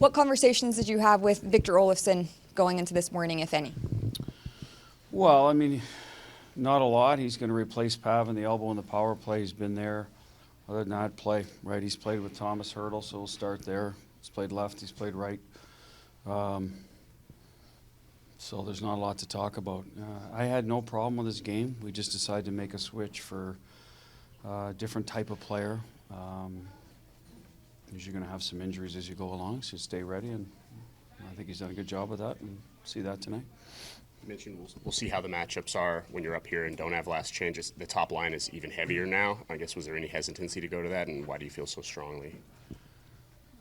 What conversations did you have with Victor Olofsson going into this morning, if any? Well, I mean, not a lot. He's going to replace Pav in the elbow in the power play. He's been there. Other than that, play, right? He's played with Thomas Hurdle, so we'll start there. He's played left, he's played right. So there's not a lot to talk about. I had no problem with his game. We just decided to make a switch for a different type of player. Because you're going to have some injuries as you go along, so stay ready, and I think he's done a good job with that, and see that tonight. You mentioned we'll see how the matchups are when you're up here and don't have last changes. The top line is even heavier now. I guess, was there any hesitancy to go to that, and why do you feel so strongly?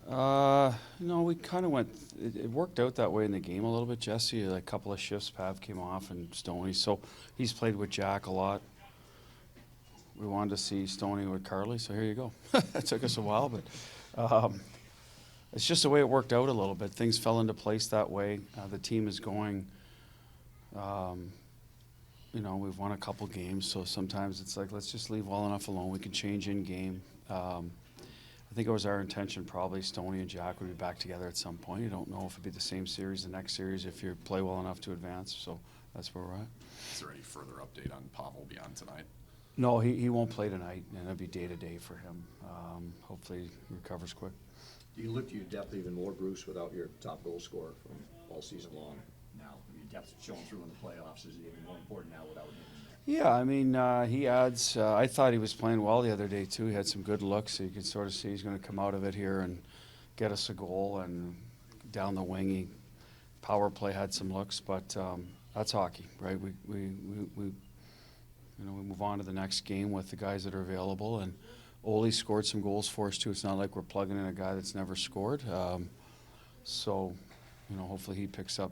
No, we kind of went, it worked out that way in the game a little bit, Jesse. Like a couple of shifts, Pav came off and Stoney, so he's played with Jack a lot. We wanted to see Stoney with Carly, so here you go. It took us a while, but it's just the way it worked out a little bit. Things fell into place that way. The team is going, you know, we've won a couple games, so sometimes it's like, let's just leave well enough alone. We can change in game. I think it was our intention probably Stoney and Jack would be back together at some point. You don't know if it'd be the same series, the next series, if you play well enough to advance. So that's where we're at. Is there any further update on Pavel beyond tonight? No, he won't play tonight, and it'll be day-to-day for him. Hopefully he recovers quick. Do you look to your depth even more, Bruce, without your top goal scorer from all season long now? Your depth showing through in the playoffs is even more important now without him in there. Yeah, I mean, he adds, I thought he was playing well the other day too. He had some good looks, so you could sort of see he's going to come out of it here and get us a goal, and down the wing, he power play had some looks, but that's hockey, right? We you know, we move on to the next game with the guys that are available, and Ole scored some goals for us too. It's not like we're plugging in a guy that's never scored. So, you know, hopefully he picks up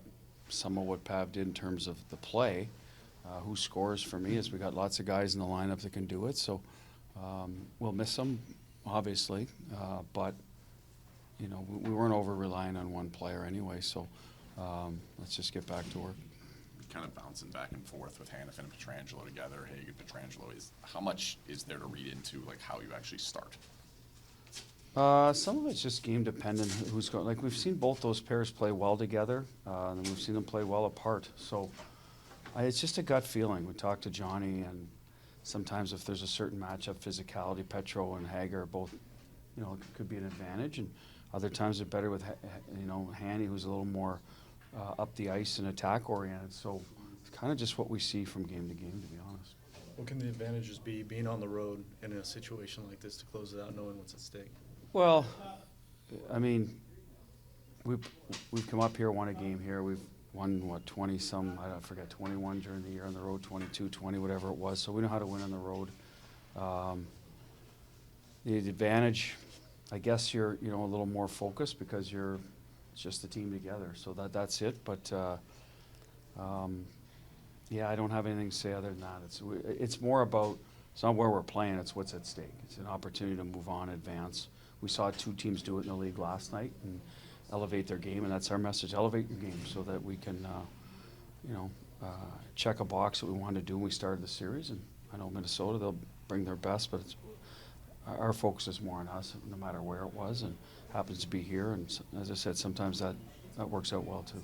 some of what Pav did in terms of the play. Who scores for me is we got lots of guys in the lineup that can do it. So we'll miss them, obviously, but you know, we weren't over relying on one player anyway. So let's just get back to work. Kind of bouncing back and forth with Hannafin and Pietrangelo together. Hague and Pietrangelo, how much is there to read into like how you actually start? Some of it's just game dependent. Who's going? Like we've seen both those pairs play well together, and we've seen them play well apart. So it's just a gut feeling. We talk to Johnny, and sometimes if there's a certain matchup, physicality, Petro and Hager are both, you know, could be an advantage, and other times they're better with, you know, Hanny, who's a little more up the ice and attack oriented. So it's kind of just what we see from game to game, to be honest. What can the advantages be being on the road in a situation like this to close it out, knowing what's at stake? Well, I mean, we've come up here, won a game here. We've won, what, 20-some, I forget, 21 during the year on the road, 22, 20, whatever it was. So we know how to win on the road. The advantage, I guess you're, you know, a little more focused because it's just the team together. So that's it. But, yeah, I don't have anything to say other than that. It's more about, it's not where we're playing, it's what's at stake. It's an opportunity to move on, advance. We saw two teams do it in the league last night and elevate their game, and that's our message, elevate your game so that we can, you know, check a box that we wanted to do when we started the series. And I know Minnesota, they'll bring their best, but our focus is more on us no matter where it was, and happens to be here. And as I said, sometimes that works out well too.